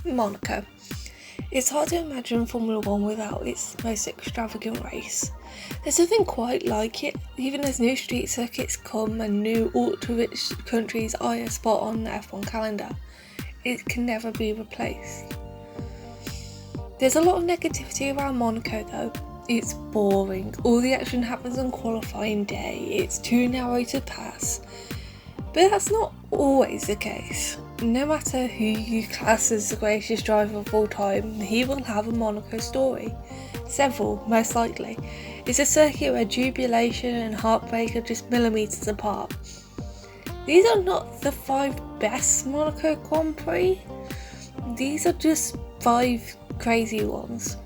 Monaco. It's hard to imagine Formula 1 without its most extravagant race. There's nothing quite like it, even as new street circuits come and new ultra-rich countries eye a spot on the F1 calendar. It can never be replaced. There's a lot of negativity around Monaco though. It's boring, all the action happens on qualifying day, it's too narrow to pass. But that's not always the case. No matter who you class as the greatest driver of all time, he will have a Monaco story. Several, most likely. It's a circuit where jubilation and heartbreak are just millimetres apart. These are not the 5 best Monaco Grand Prix. These are just 5 crazy ones.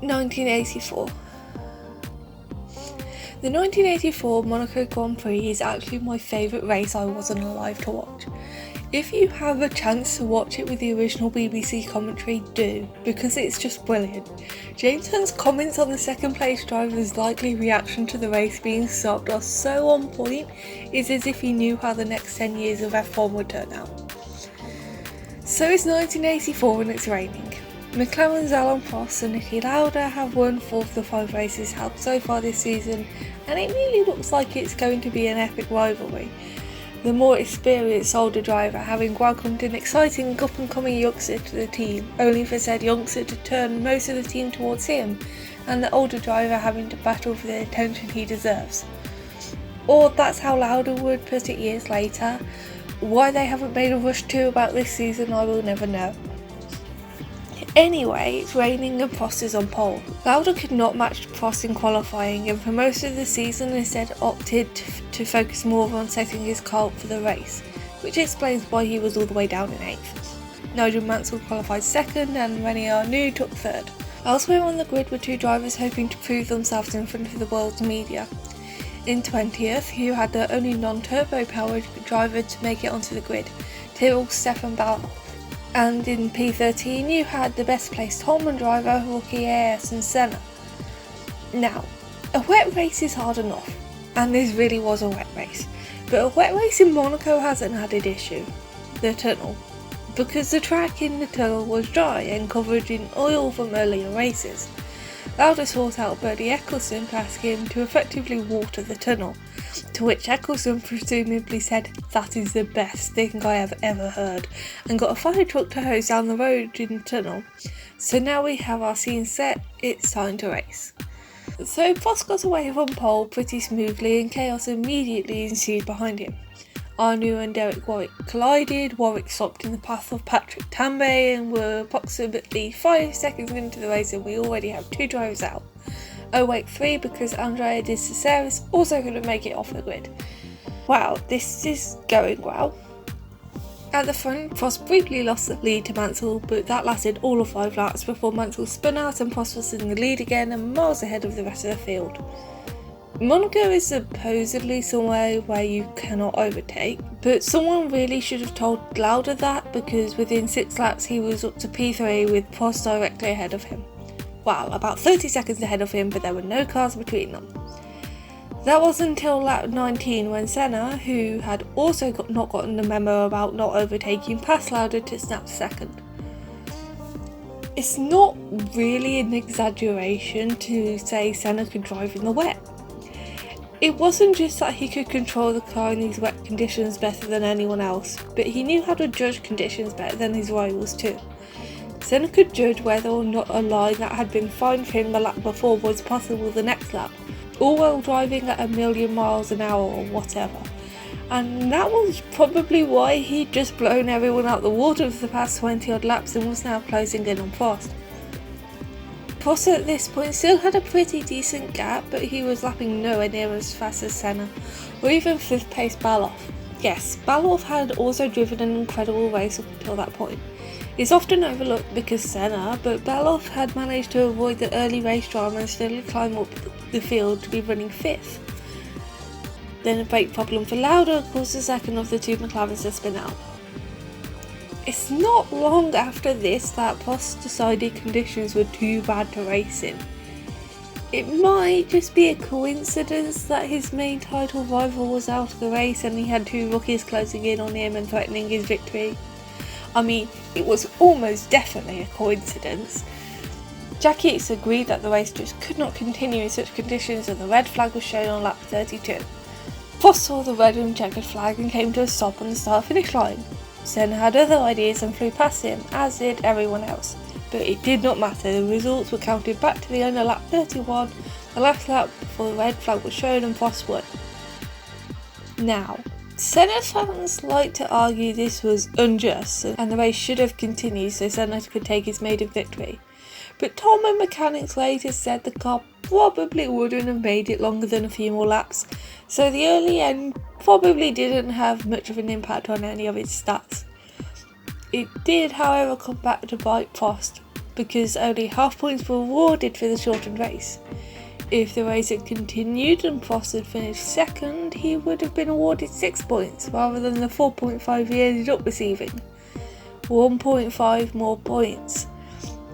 1984. The 1984 Monaco Grand Prix is actually my favourite race I wasn't alive to watch. If you have a chance to watch it with the original BBC commentary, do, because it's just brilliant. James Hunt's comments on the second place driver's likely reaction to the race being stopped are so on point, it's as if he knew how the next 10 years of F1 would turn out. So it's 1984 and it's raining. McLaren's Alain Prost and Niki Lauda have won 4 of the 5 races held so far this season, and it really looks like it's going to be an epic rivalry. The more experienced older driver having welcomed an exciting up-and-coming youngster to the team, only for said youngster to turn most of the team towards him, and the older driver having to battle for the attention he deserves. Or that's how Lauda would put it years later. Why they haven't made a Rush 2 about this season I will never know. Anyway, it's raining and Prost is on pole. Lauda could not match Prost in qualifying and for most of the season instead opted to focus more on setting his car up for the race, which explains why he was all the way down in 8th. Nigel Mansell qualified 2nd and Rene Arnoux took 3rd. Elsewhere on the grid were 2 drivers hoping to prove themselves in front of the world's media. In 20th, you had the only non-turbo powered driver to make it onto the grid, Tyrrell Stefan Bauer. And in P13 you had the best placed Holman driver, rookie Ayrton Senna. Now, a wet race is hard enough, and this really was a wet race, but a wet race in Monaco has an added issue, the tunnel, because the track in the tunnel was dry and covered in oil from earlier races. Lauda sought out Bernie Ecclestone to ask him to effectively water the tunnel, to which Ecclestone presumably said, "That is the best thing I have ever heard," and got a fire truck to hose down the road in the tunnel. So now we have our scene set, it's time to race. So Prost got away from pole pretty smoothly and chaos immediately ensued behind him. Arnoux and Derek Warwick collided, Warwick stopped in the path of Patrick Tambay and were approximately 5 seconds into the race and we already have 2 drivers out. Oh wait, 3 because Andrea de Cesaris also couldn't make it off the grid. Wow, this is going well. At the front, Prost briefly lost the lead to Mansell, but that lasted all of 5 laps before Mansell spun out and Prost was in the lead again and miles ahead of the rest of the field. Monaco is supposedly somewhere where you cannot overtake, but someone really should have told Lauda that because within 6 laps he was up to P3 with Prost directly ahead of him. Wow, about 30 seconds ahead of him, but there were no cars between them. That wasn't until lap 19 when Senna, who had also not gotten the memo about not overtaking, passed Lauda to snap 2nd. It's not really an exaggeration to say Senna could drive in the wet. It wasn't just that he could control the car in these wet conditions better than anyone else, but he knew how to judge conditions better than his rivals too. Senna could judge whether or not a line that had been fine for him the lap before was possible the next lap, all while driving at 1,000,000 miles an hour or whatever. And that was probably why he'd just blown everyone out the water for the past 20 odd laps and was now closing in on Prost. Prost at this point still had a pretty decent gap, but he was lapping nowhere near as fast as Senna, or even 5th place Baloff. Yes, Baloff had also driven an incredible race up until that point. It's often overlooked because Senna, but Baloff had managed to avoid the early race drama and steadily climb up the field to be running 5th. Then a brake problem for Lauda caused the second of the 2 McLarens to spin out. It's not long after this that Prost decided conditions were too bad to race in. It might just be a coincidence that his main title rival was out of the race and he had 2 rookies closing in on him and threatening his victory. I mean, it was almost definitely a coincidence. Jackie Hicks agreed that the race just could not continue in such conditions, and the red flag was shown on lap 32. Prost saw the red and checkered flag and came to a stop on the start-finish line. Senna had other ideas and flew past him, as did everyone else. But it did not matter, the results were counted back to the end of lap 31, the last lap before the red flag was shown and Prost won. Now, Senna fans like to argue this was unjust and the race should have continued so Senna could take his maiden victory. But Tom and mechanics later said the car probably wouldn't have made it longer than a few more laps, so the early end probably didn't have much of an impact on any of its stats. It did, however, come back to bite Prost, because only half points were awarded for the shortened race. If the race had continued and Prost had finished second, he would have been awarded 6 points, rather than the 4.5 he ended up receiving. 1.5 more points,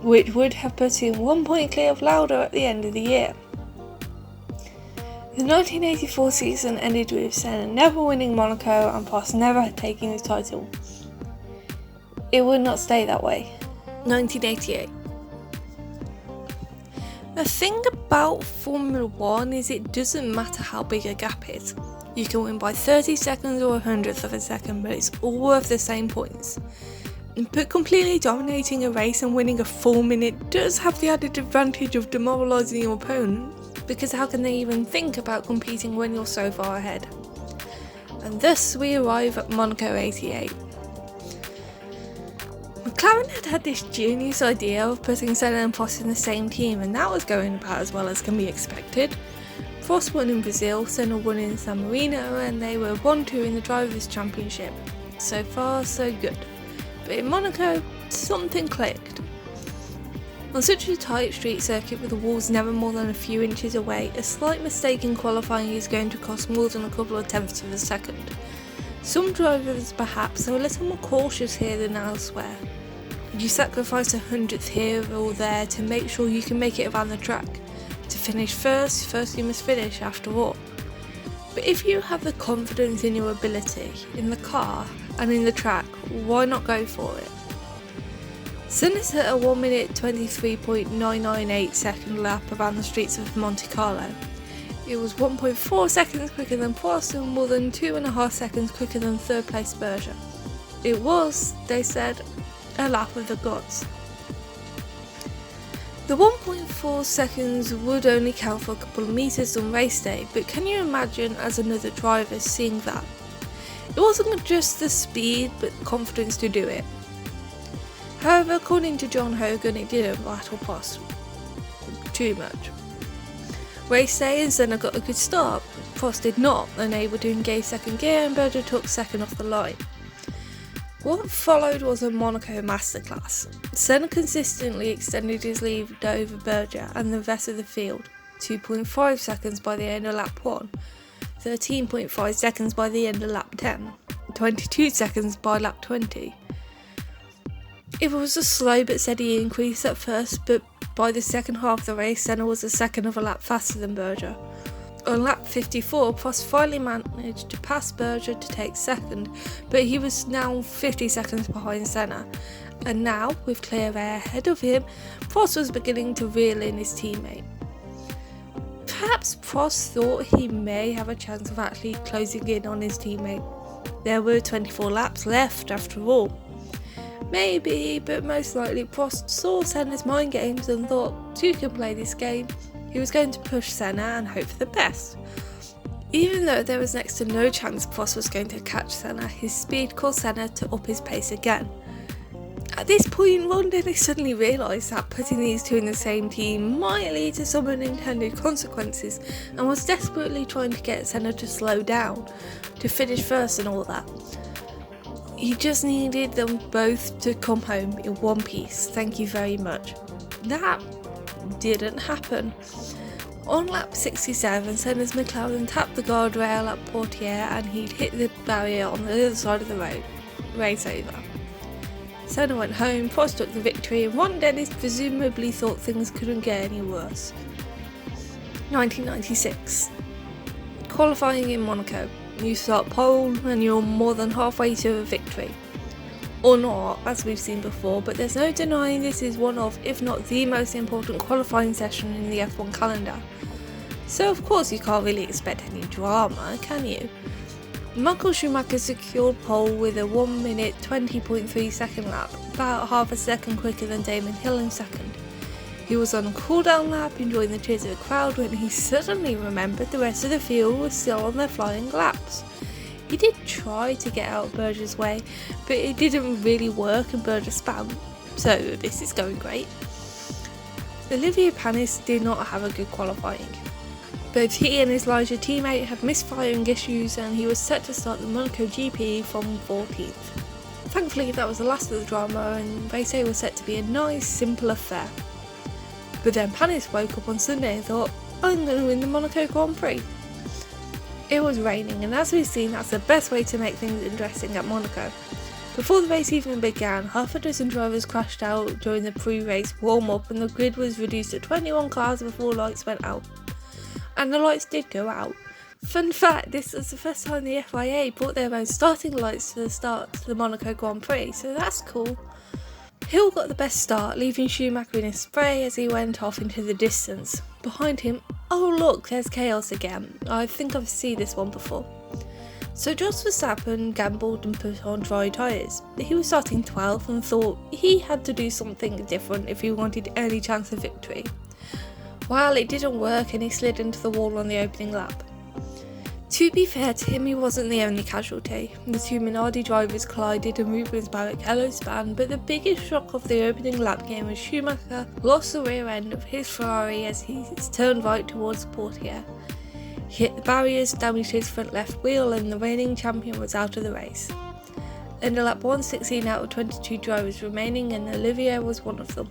which would have put him 1 point clear of Lauda at the end of the year. The 1984 season ended with Senna never winning Monaco and Prost never taking the title. It would not stay that way. 1988. The thing about Formula 1 is it doesn't matter how big a gap is. You can win by 30 seconds or a hundredth of a second, but it's all worth the same points. But completely dominating a race and winning a full minute does have the added advantage of demoralising your opponent, because how can they even think about competing when you're so far ahead? And thus we arrive at Monaco 88. McLaren had this genius idea of putting Senna and Prost in the same team, and that was going about as well as can be expected. Prost won in Brazil, Senna won in San Marino, and they were 1-2 in the Drivers' Championship. So far, so good. But in Monaco, something clicked. On such a tight street circuit with the walls never more than a few inches away, a slight mistake in qualifying is going to cost more than a couple of tenths of a second. Some drivers perhaps are a little more cautious here than elsewhere. You sacrifice a hundredth here or there to make sure you can make it around the track. To finish first you must finish after all. But if you have the confidence in your ability, in the car and in the track, why not go for it? Senna set a 1 minute 23.998 second lap around the streets of Monte Carlo. It was 1.4 seconds quicker than Prost and more than 2.5 seconds quicker than third place Berger. It was, they said, a lap of the gods. The 1.4 seconds would only count for a couple of metres on race day, but can you imagine as another driver seeing that? It wasn't just the speed but the confidence to do it. However, according to John Hogan, it didn't rattle Prost too much. Race day and Senna got a good start. Prost did not, unable to engage second gear, and Berger took second off the line. What followed was a Monaco masterclass. Senna consistently extended his lead over Berger and the rest of the field, 2.5 seconds by the end of lap 1, 13.5 seconds by the end of lap 10, 22 seconds by lap 20. It was a slow but steady increase at first, but by the second half of the race, Senna was a second of a lap faster than Berger. On lap 54, Prost finally managed to pass Berger to take second, but he was now 50 seconds behind Senna. And now, with clear air ahead of him, Prost was beginning to reel in his teammate. Perhaps Prost thought he may have a chance of actually closing in on his teammate. There were 24 laps left after all. Maybe, but most likely Prost saw Senna's mind games and thought, two can play this game. He was going to push Senna and hope for the best. Even though there was next to no chance Prost was going to catch Senna, his speed caused Senna to up his pace again. At this point, Ron Dennis suddenly realised that putting these two in the same team might lead to some unintended consequences, and was desperately trying to get Senna to slow down, to finish first and all that. He just needed them both to come home in one piece, thank you very much. That didn't happen. On lap 67, Senna's McLaren tapped the guardrail at Portier and he'd hit the barrier on the other side of the road. Race over. Senna went home, Prost took the victory, and Ron Dennis presumably thought things couldn't get any worse. 1996. Qualifying in Monaco. You start pole and you're more than halfway to a victory. or not, as we've seen before, but there's no denying this is one of, if not the most important qualifying session in the F1 calendar. So of course you can't really expect any drama, can you? Michael Schumacher secured pole with a 1 minute 20.3 second lap, about half a second quicker than Damon Hill in second. He was on a cool-down lap, enjoying the cheers of the crowd, when he suddenly remembered the rest of the field was still on their flying laps. He did try to get out of Berger's way, but it didn't really work and Berger spun, so this is going great. Olivier Panis did not have a good qualifying. Both he and his larger teammate had misfiring issues and he was set to start the Monaco GP from 14th. Thankfully that was the last of the drama and race day was set to be a nice, simple affair. But then Panis woke up on Sunday and thought, I'm going to win the Monaco Grand Prix. It was raining, and as we've seen, that's the best way to make things interesting at Monaco. Before the race even began, half a dozen drivers crashed out during the pre-race warm-up and the grid was reduced to 21 cars before lights went out. And the lights did go out. Fun fact, this was the first time the FIA brought their own starting lights to the start to the Monaco Grand Prix, so that's cool. Hill got the best start, leaving Schumacher in a spray as he went off into the distance. Behind him, oh look, there's chaos again. I think I've seen this one before. So Jos Verstappen gambled and put on dry tyres. He was starting 12th and thought he had to do something different if he wanted any chance of victory. Well, it didn't work and he slid into the wall on the opening lap. To be fair to him, he wasn't the only casualty. The two Minardi drivers collided and Rubens Barrichello span, but the biggest shock of the opening lap game was Schumacher lost the rear end of his Ferrari as he turned right towards Portier. He hit the barriers, damaged his front left wheel, and the reigning champion was out of the race. Ended lap 116 out of 22 drivers remaining, and Olivier was one of them.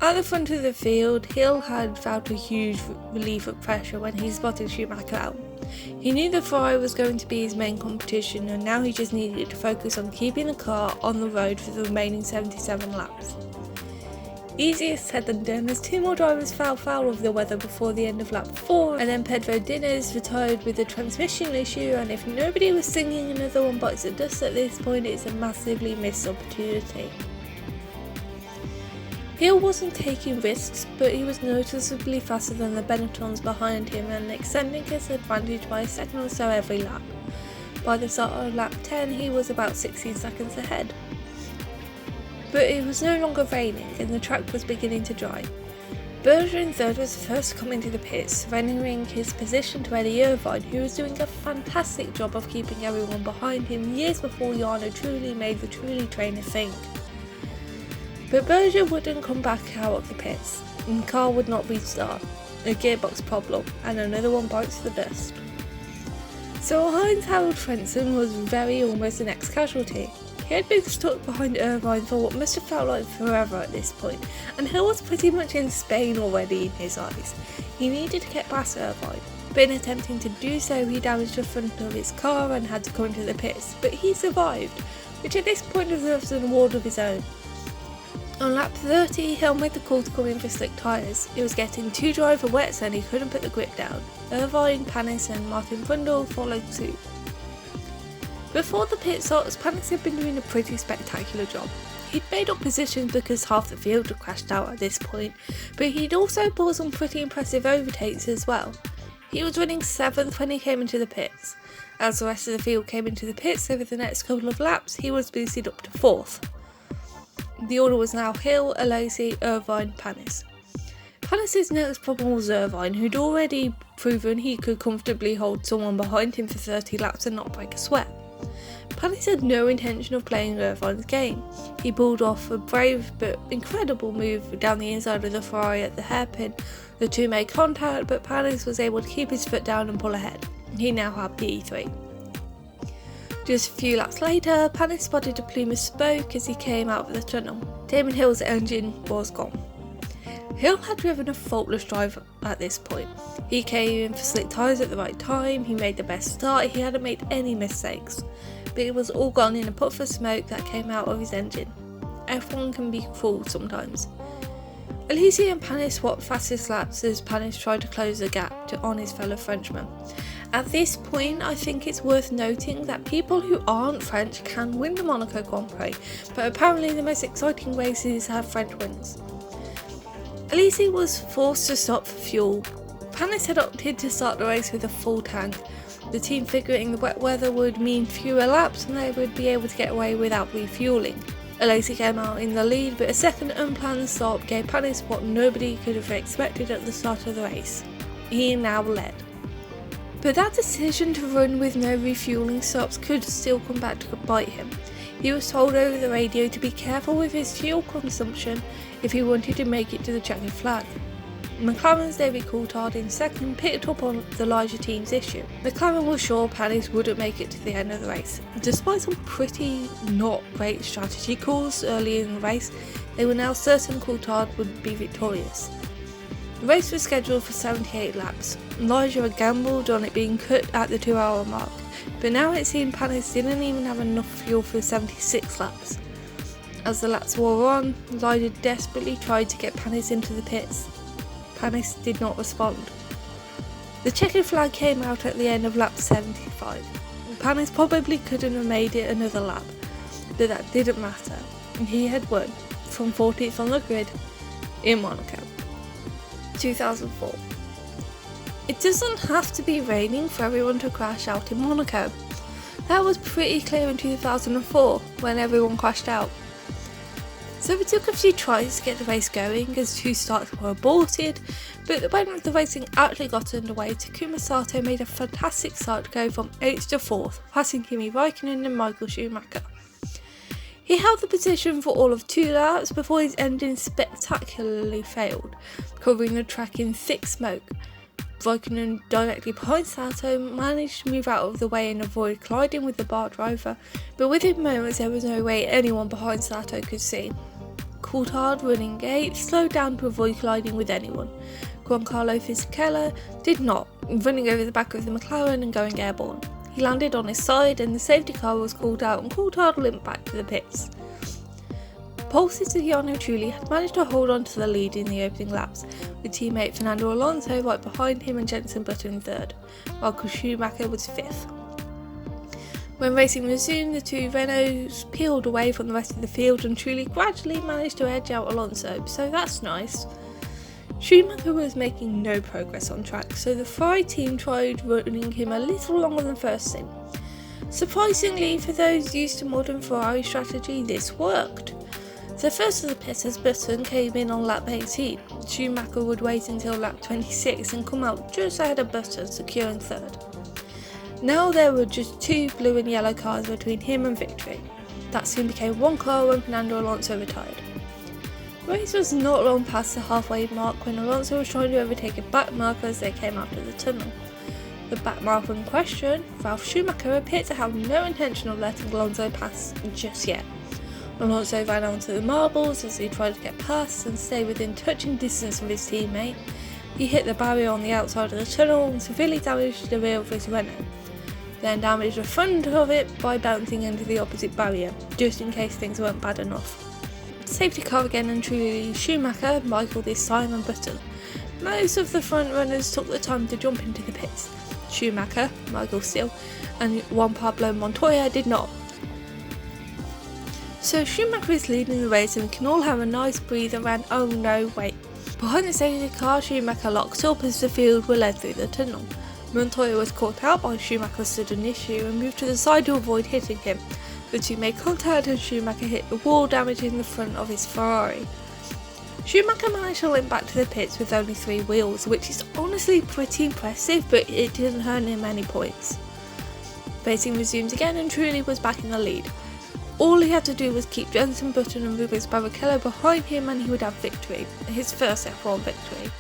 At the front of the field, Hill had felt a huge relief of pressure when he spotted Schumacher out. He knew the Ferrari was going to be his main competition and now he just needed to focus on keeping the car on the road for the remaining 77 laps. Easier said than done as two more drivers fell foul of the weather before the end of lap 4 and then Pedro Diniz retired with a transmission issue, and if nobody was singing Another One Bites the Dust at this point, it's a massively missed opportunity. Hill wasn't taking risks, but he was noticeably faster than the Benettons behind him and extending his advantage by a second or so every lap. By the start of lap 10 he was about 16 seconds ahead. But it was no longer raining and the track was beginning to dry. Berger in third was the first to come into the pits, surrendering his position to Eddie Irvine, who was doing a fantastic job of keeping everyone behind him years before Jarno Trulli made the Trulli trainer think. But Berger wouldn't come back out of the pits, and the car would not restart, a gearbox problem, and another one bites the dust. So Heinz-Harald Frentzen was very almost the next casualty. He had been stuck behind Irvine for what must have felt like forever at this point, and Hill was pretty much in Spain already in his eyes. He needed to get past Irvine, but in attempting to do so he damaged the front of his car and had to come into the pits, but he survived, which at this point deserves an award of his own. On lap 30, Hill made the call to come in for slick tyres. It was getting too dry for wets and he couldn't put the grip down. Irvine, Panis and Martin Brundle followed suit. Before the pit stops, Panis had been doing a pretty spectacular job. He'd made up positions because half the field had crashed out at this point, but he'd also pulled some pretty impressive overtakes as well. He was running 7th when he came into the pits. As the rest of the field came into the pits over the next couple of laps, he was boosted up to 4th. The order was now Hill, Alesi, Irvine, Panis. Panis' next problem was Irvine, who'd already proven he could comfortably hold someone behind him for 30 laps and not break a sweat. Panis had no intention of playing Irvine's game. He pulled off a brave but incredible move down the inside of the Ferrari at the hairpin. The two made contact, but Panis was able to keep his foot down and pull ahead. He now had P3. Just a few laps later, Panis spotted a plume of smoke as he came out of the tunnel. Damon Hill's engine was gone. Hill had driven a faultless drive at this point. He came in for slick tyres at the right time, he made the best start, he hadn't made any mistakes. But it was all gone in a puff of smoke that came out of his engine. F1 can be cruel sometimes. Alesi and Panis swapped fastest laps as Panis tried to close the gap on his fellow Frenchman. At this point, I think it's worth noting that people who aren't French can win the Monaco Grand Prix, but apparently the most exciting races have French wins. Alesi was forced to stop for fuel. Panis had opted to start the race with a full tank, the team figuring the wet weather would mean fewer laps and they would be able to get away without refuelling. Alesi came out in the lead, but a second unplanned stop gave Panis what nobody could have expected at the start of the race. He now led. But that decision to run with no refuelling stops could still come back to bite him. He was told over the radio to be careful with his fuel consumption if he wanted to make it to the checkered flag. McLaren's David Coulthard in second picked up on the larger team's issue. McLaren was sure Panis wouldn't make it to the end of the race. Despite some pretty not great strategy calls early in the race, they were now certain Coulthard would be victorious. The race was scheduled for 78 laps. Elijah had gambled on it being cut at the 2-hour mark, but now it seemed Panis didn't even have enough fuel for 76 laps. As the laps wore on, Elijah desperately tried to get Panis into the pits. Panis did not respond. The checkered flag came out at the end of lap 75. Panis probably couldn't have made it another lap, but that didn't matter. He had won, from 14th on the grid, in Monaco. 2004. It doesn't have to be raining for everyone to crash out in Monaco. That was pretty clear in 2004, when everyone crashed out. So it took a few tries to get the race going as 2 starts were aborted, but when the racing actually got underway, Takuma Sato made a fantastic start to go from 8th to 4th, passing Kimi Raikkonen and Michael Schumacher. He held the position for all of 2 laps before his engine spectacularly failed, covering the track in thick smoke. Raikkonen, directly behind Sato, managed to move out of the way and avoid colliding with the bar driver, but within moments there was no way anyone behind Sato could see. Coulthard, running 8th, slowed down to avoid colliding with anyone. Giancarlo Fisichella did not, running over the back of the McLaren and going airborne. He landed on his side and the safety car was called out and Coulthard limped back to the pits. Pole sitter Jarno Trulli had managed to hold on to the lead in the opening laps, with teammate Fernando Alonso right behind him and Jenson Button 3rd, while Schumacher was 5th. When racing resumed, the 2 Renaults peeled away from the rest of the field and Trulli gradually managed to edge out Alonso, so that's nice. Schumacher was making no progress on track, so the Ferrari team tried running him a little longer than first stint. Surprisingly, for those used to modern Ferrari strategy, this worked. So first of the pitters, Button came in on lap 18. Schumacher would wait until lap 26 and come out just ahead of Button, securing 3rd. Now there were just 2 blue and yellow cars between him and victory. That soon became 1 car when Fernando Alonso retired. The race was not long past the halfway mark when Alonso was trying to overtake a back marker as they came out of the tunnel. The back marker in question, Ralf Schumacher, appeared to have no intention of letting Alonso pass just yet. Alonso ran onto the marbles as he tried to get past and stay within touching distance of his teammate. He hit the barrier on the outside of the tunnel and severely damaged the rear of his Renault, then damaged the front of it by bouncing into the opposite barrier, just in case things weren't bad enough. Safety car again and Trulli, Schumacher, Michael this time and Button. Most of the front runners took the time to jump into the pits. Schumacher, Michael still, and Juan Pablo Montoya did not. So Schumacher is leading the race and we can all have a nice breather and oh no, wait. Behind the safety car, Schumacher locked up as the field were led through the tunnel. Montoya was caught out by Schumacher's sudden issue and moved to the side to avoid hitting him. The 2 made contact and Schumacher hit the wall, damaging the front of his Ferrari. Schumacher managed to limp back to the pits with only 3 wheels, which is honestly pretty impressive, but it didn't earn him any points. Racing resumed again and Trulli was back in the lead. All he had to do was keep Jenson Button and Rubens Barrichello behind him and he would have victory, his first F1 victory.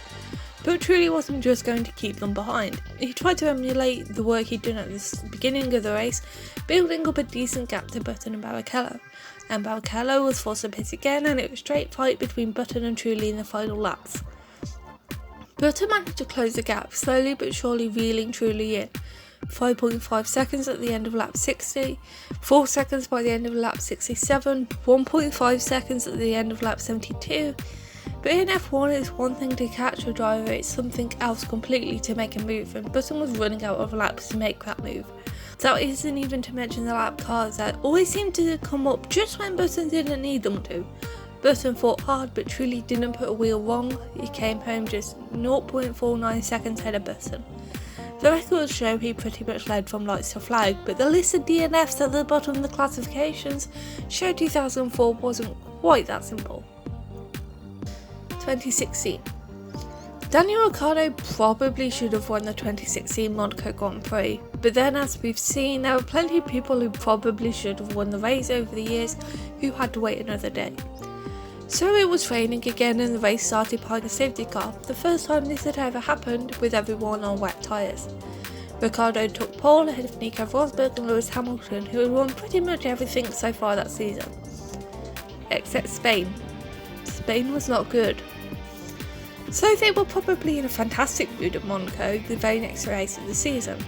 But Trulli wasn't just going to keep them behind. He tried to emulate the work he'd done at the beginning of the race, building up a decent gap to Button and Barrichello. And Barrichello was forced to pit again and it was a straight fight between Button and Trulli in the final laps. Button managed to close the gap, slowly but surely reeling Trulli in. 5.5 seconds at the end of lap 60, 4 seconds by the end of lap 67, 1.5 seconds at the end of lap 72, But in F1 it's one thing to catch a driver, it's something else completely to make a move, and Button was running out of laps to make that move. That isn't even to mention the lap cars that always seem to come up just when Button didn't need them to. Button fought hard but truly didn't put a wheel wrong, he came home just 0.49 seconds ahead of Button. The records show he pretty much led from lights to flag, but the list of DNFs at the bottom of the classifications show 2004 wasn't quite that simple. 2016. Daniel Ricciardo probably should have won the 2016 Monaco Grand Prix, but then as we've seen, there were plenty of people who probably should have won the race over the years who had to wait another day. So it was raining again and the race started behind a safety car, the first time this had ever happened with everyone on wet tyres. Ricciardo took pole ahead of Nico Rosberg and Lewis Hamilton, who had won pretty much everything so far that season. Except Spain. Spain was not good. So they were probably in a fantastic mood at Monaco the very next race of the season.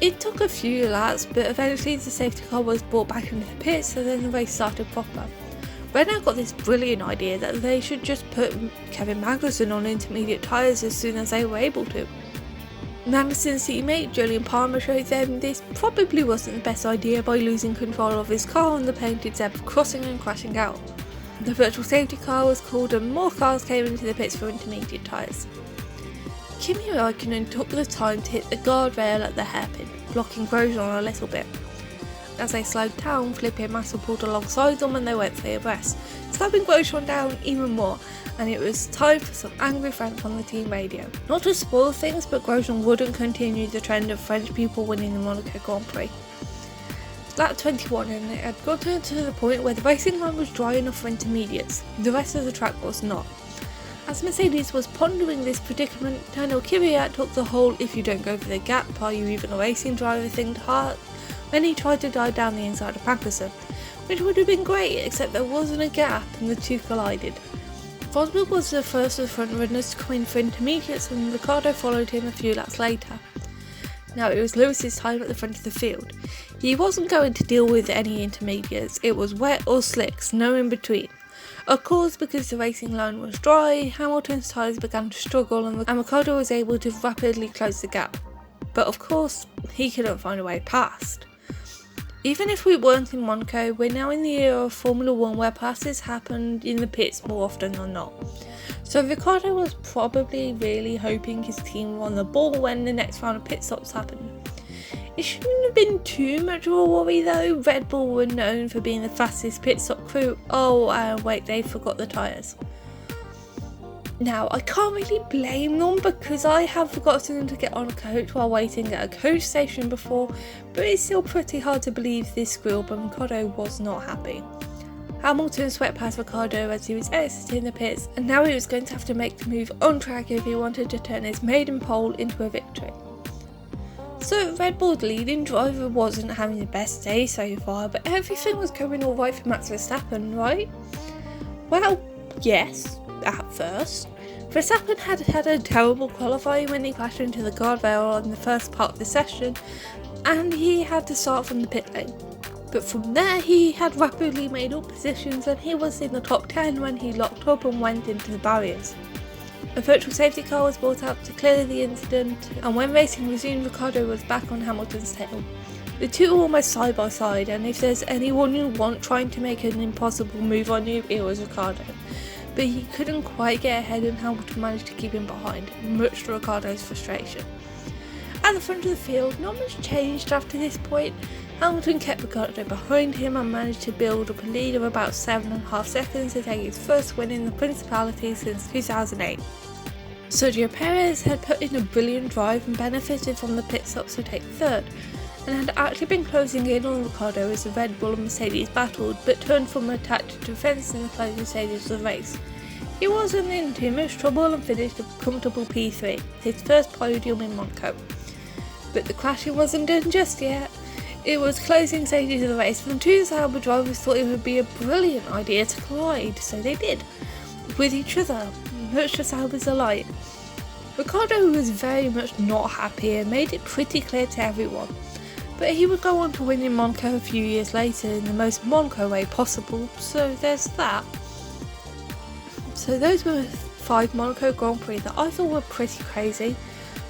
It took a few laps, but eventually the safety car was brought back into the pits, so then the race started proper. Renault got this brilliant idea that they should just put Kevin Magnussen on intermediate tyres as soon as they were able to. Magnussen's teammate Julian Palmer showed them this probably wasn't the best idea by losing control of his car on the painted zebra crossing and crashing out. The virtual safety car was called and more cars came into the pits for intermediate tyres. Kimi Räikkönen took the time to hit the guardrail at the hairpin, blocking Grosjean a little bit. As they slowed down, Felipe Massa pulled alongside them and they went 3 abreast, slapping Grosjean down even more, and it was time for some angry French on the team radio. Not to spoil things, but Grosjean wouldn't continue the trend of French people winning the Monaco Grand Prix. Lap 21 and it had gotten to the point where the racing line was dry enough for intermediates, the rest of the track was not. As Mercedes was pondering this predicament, Daniel Kvyat took the whole "if you don't go for the gap, are you even a racing driver" thing to heart when he tried to dive down the inside of Magnussen, which would have been great except there wasn't a gap and the two collided. Rosberg was the first of the front runners to come in for intermediates and Ricciardo followed him a few laps later. Now it was Lewis's time at the front of the field. He wasn't going to deal with any intermediates, it was wet or slicks, no in between. Of course, because the racing line was dry, Hamilton's tyres began to struggle and Ricciardo was able to rapidly close the gap. But of course, he couldn't find a way past. Even if we weren't in Monaco, we're now in the era of Formula 1 where passes happened in the pits more often than not. So Ricciardo was probably really hoping his team were on the ball when the next round of pit stops happened. It shouldn't have been too much of a worry though. Red Bull were known for being the fastest pit stop crew. Wait, they forgot the tyres. Now, I can't really blame them because I have forgotten to get on a coach while waiting at a coach station before, but it's still pretty hard to believe this screw up and Ricciardo was not happy. Hamilton swept past Ricciardo as he was exiting the pits, and now he was going to have to make the move on track if he wanted to turn his maiden pole into a victory. So Red Bull's leading driver wasn't having the best day so far, but everything was going alright for Max Verstappen, right? Well, yes, at first. Verstappen had a terrible qualifying when he crashed into the guardrail on the first part of the session, and he had to start from the pit lane. But from there he had rapidly made up positions and he was in the top 10 when he locked up and went into the barriers. A virtual safety car was brought out to clear the incident, and when racing resumed, Ricciardo was back on Hamilton's tail. The two were almost side by side, and if there's anyone you want trying to make an impossible move on you, it was Ricciardo. But he couldn't quite get ahead and Hamilton managed to keep him behind, much to Ricciardo's frustration. At the front of the field, not much changed after this point. Hamilton kept Ricciardo behind him and managed to build up a lead of about 7.5 seconds to take his first win in the Principality since 2008. Sergio Perez had put in a brilliant drive and benefited from the pit stops to take third, and had actually been closing in on Ricciardo as the Red Bull and Mercedes battled, but turned from attack to defence in the closing stages of the race. He wasn't in too much trouble and finished a comfortable P3, his first podium in Monaco. But the crashing wasn't done just yet. It was closing stages of the race, and two Sauber drivers thought it would be a brilliant idea to collide, so they did, with each other, much to Sauber's delight. Ricciardo was very much not happy and made it pretty clear to everyone, but he would go on to win in Monaco a few years later in the most Monaco way possible, so there's that. So those were 5 Monaco Grand Prix that I thought were pretty crazy.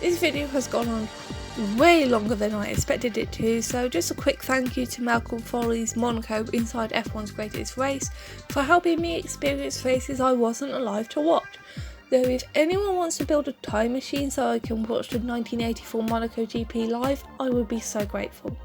This video has gone on way longer than I expected it to, so just a quick thank you to Malcolm Foley's Monaco Inside F1's Greatest Race for helping me experience races I wasn't alive to watch. Though if anyone wants to build a time machine so I can watch the 1984 Monaco GP live, I would be so grateful.